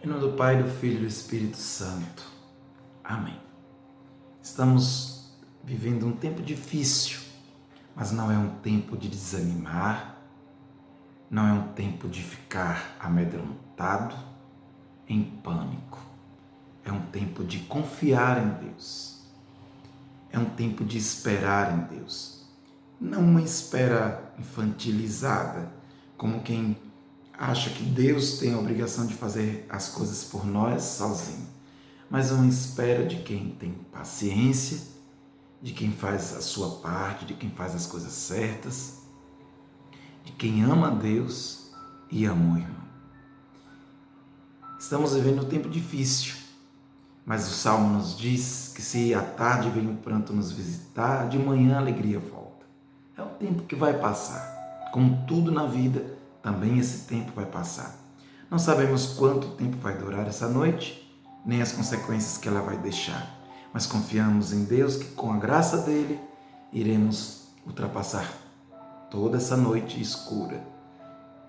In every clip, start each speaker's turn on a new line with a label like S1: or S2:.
S1: Em nome do Pai, do Filho e do Espírito Santo. Amém. Estamos vivendo um tempo difícil, mas não é um tempo de desanimar, não é um tempo de ficar amedrontado, em pânico. É um tempo de confiar em Deus. É um tempo de esperar em Deus. Não uma espera infantilizada, como quem acha que Deus tem a obrigação de fazer as coisas por nós sozinho, mas uma espera de quem tem paciência, de quem faz a sua parte, de quem faz as coisas certas, de quem ama a Deus e ama o irmão. Estamos vivendo um tempo difícil, mas o Salmo nos diz que se à tarde vem o pranto nos visitar, de manhã a alegria volta. É um tempo que vai passar. Como tudo na vida, também esse tempo vai passar. Não sabemos quanto tempo vai durar essa noite, nem as consequências que ela vai deixar, mas confiamos em Deus que com a graça dele iremos ultrapassar toda essa noite escura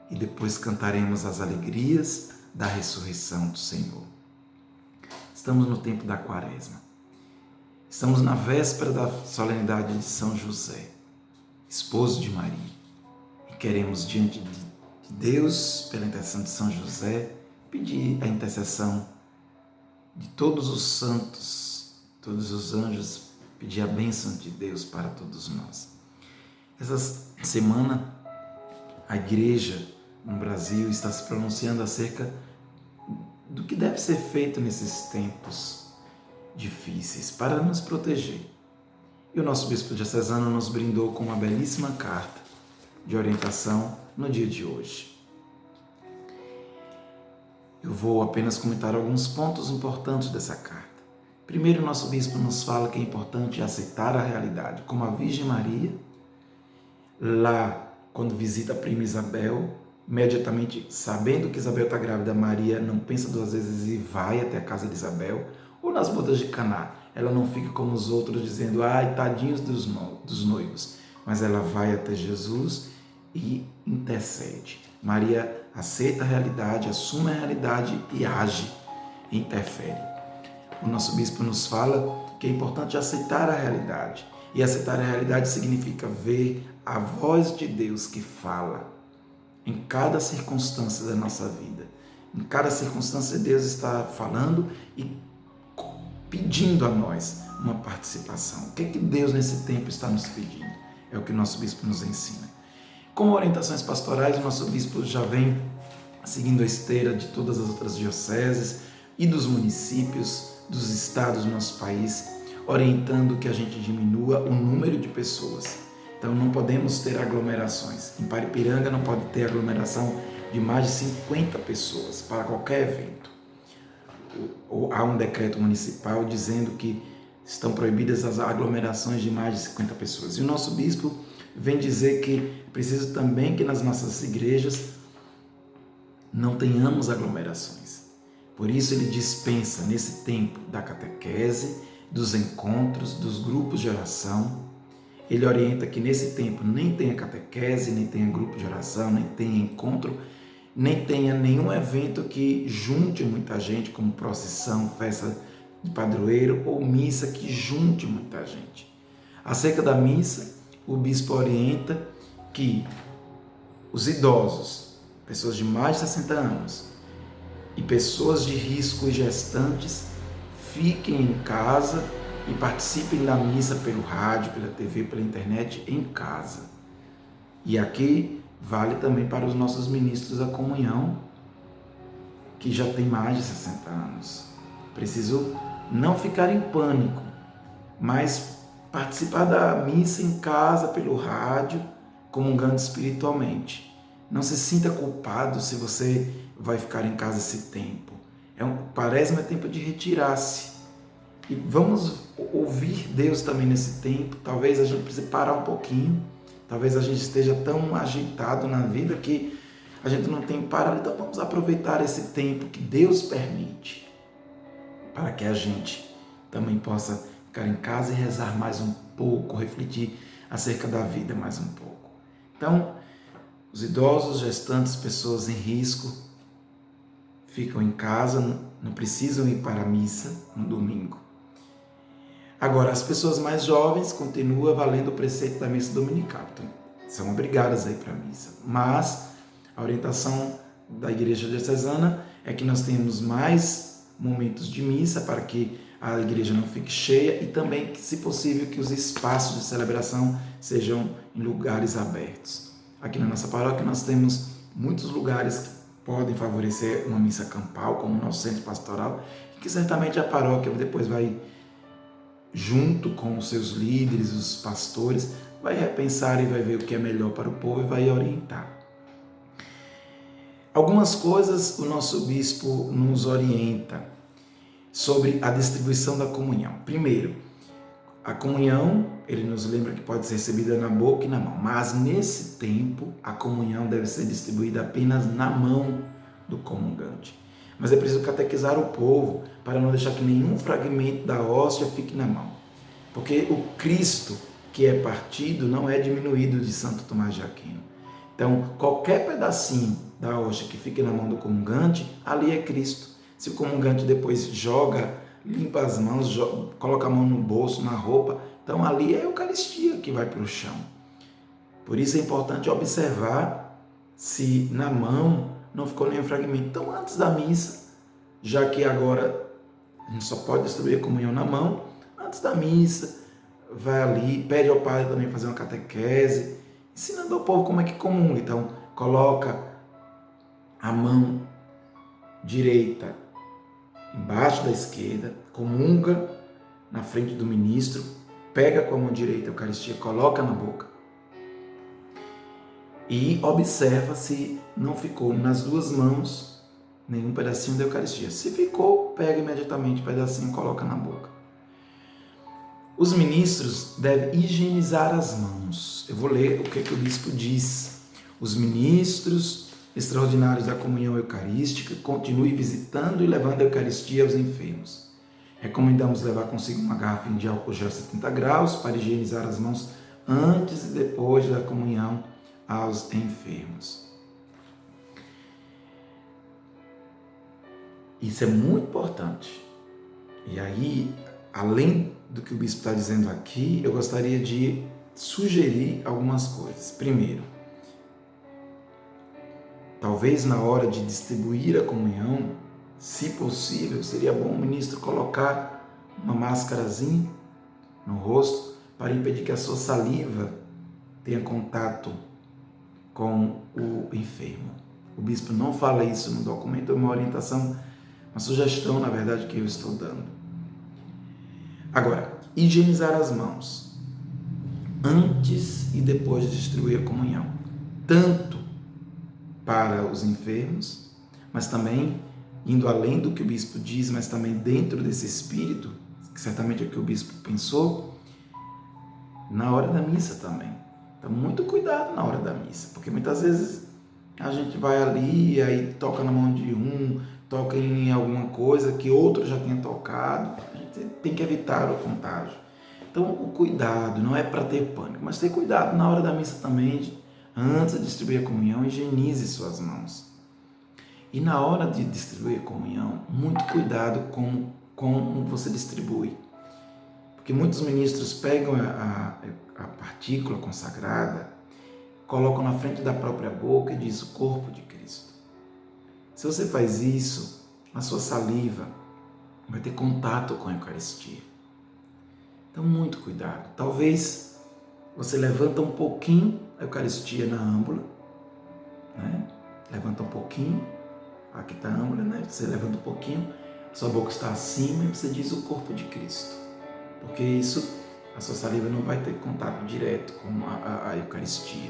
S1: e depois cantaremos as alegrias da ressurreição do Senhor. Estamos no tempo da Quaresma. Estamos na véspera da solenidade de São José, esposo de Maria, e queremos diante de Deus, pela intercessão de São José, pedir a intercessão de todos os santos, todos os anjos, pedir a bênção de Deus para todos nós. Essa semana, a igreja no Brasil está se pronunciando acerca do que deve ser feito nesses tempos difíceis para nos proteger. E o nosso bispo diocesano nos brindou com uma belíssima carta de orientação no dia de hoje. Eu vou apenas comentar alguns pontos importantes dessa carta. Primeiro, o nosso bispo nos fala que é importante aceitar a realidade, como a Virgem Maria, lá quando visita a prima Isabel, imediatamente sabendo que Isabel está grávida, Maria não pensa duas vezes e vai até a casa de Isabel, ou nas bodas de Caná, ela não fica como os outros dizendo, ai, tadinhos dos noivos, mas ela vai até Jesus e intercede. Maria aceita a realidade, assume a realidade e age, interfere. O nosso bispo nos fala que é importante aceitar a realidade. E aceitar a realidade significa ver a voz de Deus que fala em cada circunstância da nossa vida. Em cada circunstância Deus está falando e pedindo a nós uma participação. O que é que Deus nesse tempo está nos pedindo? É o que o nosso bispo nos ensina. Como orientações pastorais, o nosso bispo já vem seguindo a esteira de todas as outras dioceses e dos municípios, dos estados do nosso país, orientando que a gente diminua o número de pessoas. Então não podemos ter aglomerações. Em Paripiranga não pode ter aglomeração de mais de 50 pessoas para qualquer evento. Há um decreto municipal dizendo que estão proibidas as aglomerações de mais de 50 pessoas. E o nosso bispo vem dizer que é preciso também que nas nossas igrejas não tenhamos aglomerações. Por isso ele dispensa nesse tempo da catequese, dos encontros, dos grupos de oração. Ele orienta que nesse tempo nem tenha catequese, nem tenha grupo de oração, nem tenha encontro, nem tenha nenhum evento que junte muita gente, como procissão, festa de padroeiro ou missa que junte muita gente. Acerca da missa, o bispo orienta que os idosos, pessoas de mais de 60 anos e pessoas de risco e gestantes fiquem em casa e participem da missa pelo rádio, pela TV, pela internet, em casa. E aqui vale também para os nossos ministros da comunhão, que já têm mais de 60 anos. Preciso não ficar em pânico, mas participar da missa em casa, pelo rádio, comungando espiritualmente. Não se sinta culpado se você vai ficar em casa esse tempo. Quaresma é tempo de retirar-se. E vamos ouvir Deus também nesse tempo. Talvez a gente precise parar um pouquinho. Talvez a gente esteja tão agitado na vida que a gente não tem parado. Então vamos aproveitar esse tempo que Deus permite para que a gente também possa ficar em casa e rezar mais um pouco, refletir acerca da vida mais um pouco. Então, os idosos, gestantes, pessoas em risco, ficam em casa, não precisam ir para a missa no domingo. Agora, as pessoas mais jovens continuam valendo o preceito da missa dominical, então são obrigadas a ir para a missa. Mas a orientação da Igreja Diocesana é que nós tenhamos mais momentos de missa para que a igreja não fique cheia e também, se possível, que os espaços de celebração sejam em lugares abertos. Aqui na nossa paróquia nós temos muitos lugares que podem favorecer uma missa campal, como o nosso centro pastoral, e que certamente a paróquia depois vai, junto com os seus líderes, os pastores, vai repensar e vai ver o que é melhor para o povo e vai orientar. Algumas coisas o nosso bispo nos orienta sobre a distribuição da comunhão. Primeiro, a comunhão, ele nos lembra que pode ser recebida na boca e na mão, mas nesse tempo a comunhão deve ser distribuída apenas na mão do comungante. Mas é preciso catequizar o povo para não deixar que nenhum fragmento da hóstia fique na mão. Porque o Cristo que é partido não é diminuído de Santo Tomás de Aquino. Então, qualquer pedacinho da hóstia que fique na mão do comungante, ali é Cristo. Se o comungante depois joga, limpa as mãos, coloca a mão no bolso, na roupa, então ali é a Eucaristia que vai para o chão. Por isso é importante observar se na mão não ficou nenhum fragmento. Então, antes da missa, já que agora a gente só pode distribuir a comunhão na mão, antes da missa, vai ali, pede ao padre também fazer uma catequese, ensinando ao povo como é que comunga. Então, coloca a mão direita embaixo da esquerda, comunga na frente do ministro, pega com a mão direita a Eucaristia, coloca na boca e observa se não ficou nas duas mãos nenhum pedacinho da Eucaristia. Se ficou, pega imediatamente o pedacinho e coloca na boca. Os ministros devem higienizar as mãos. Eu vou ler o que o bispo diz. Os ministros extraordinários da comunhão eucarística continuem visitando e levando a Eucaristia aos enfermos. Recomendamos levar consigo uma garrafa de álcool gel 70 graus para higienizar as mãos antes e depois da comunhão aos enfermos. Isso é muito importante. E aí, além do que o bispo está dizendo aqui, eu gostaria de sugerir algumas coisas. Primeiro, talvez na hora de distribuir a comunhão, se possível, seria bom o ministro colocar uma máscarazinha no rosto para impedir que a sua saliva tenha contato com o enfermo. O bispo não fala isso no documento, é uma orientação, uma sugestão, na verdade, que eu estou dando. Agora, higienizar as mãos antes e depois de distribuir a comunhão, tanto para os enfermos, mas também indo além do que o bispo diz, mas também dentro desse espírito, que certamente é o que o bispo pensou, na hora da missa também. Então, muito cuidado na hora da missa, porque muitas vezes a gente vai ali e aí toca na mão de um, toca em alguma coisa que outro já tinha tocado. A gente tem que evitar o contágio. Então, o cuidado não é para ter pânico, mas ter cuidado na hora da missa também. Antes de distribuir a comunhão, higienize suas mãos. E na hora de distribuir a comunhão, muito cuidado com como você distribui. Porque muitos ministros pegam a partícula consagrada, colocam na frente da própria boca e diz o corpo de Cristo. Se você faz isso, a sua saliva vai ter contato com a Eucaristia. Então, muito cuidado. Talvez você levanta um pouquinho a Eucaristia na âmbula, né? Levanta um pouquinho, aqui está a âmbula, né? Você levanta um pouquinho, sua boca está acima e você diz o corpo de Cristo. Porque isso, a sua saliva não vai ter contato direto com a Eucaristia.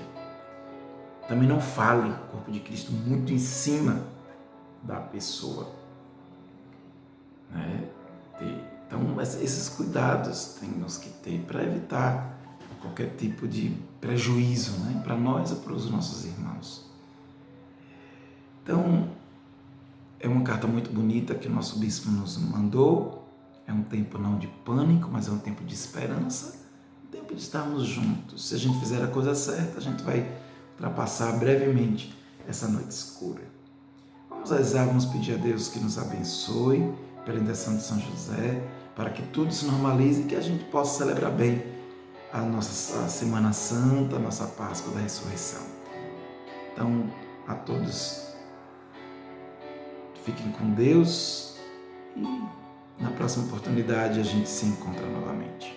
S1: Também não fale o corpo de Cristo muito em cima da pessoa, né? Então, esses cuidados temos que ter para evitar qualquer tipo de prejuízo, né? Para nós ou para os nossos irmãos. Então, é uma carta muito bonita que o nosso bispo nos mandou. É um tempo não de pânico, mas é um tempo de esperança, um tempo de estarmos juntos. Se a gente fizer a coisa certa, a gente vai ultrapassar brevemente essa noite escura. Vamos rezar, vamos pedir a Deus que nos abençoe pela intercessão de São José, para que tudo se normalize e que a gente possa celebrar bem a Semana Santa, a nossa Páscoa da Ressurreição. Então, a todos, fiquem com Deus e na próxima oportunidade a gente se encontra novamente.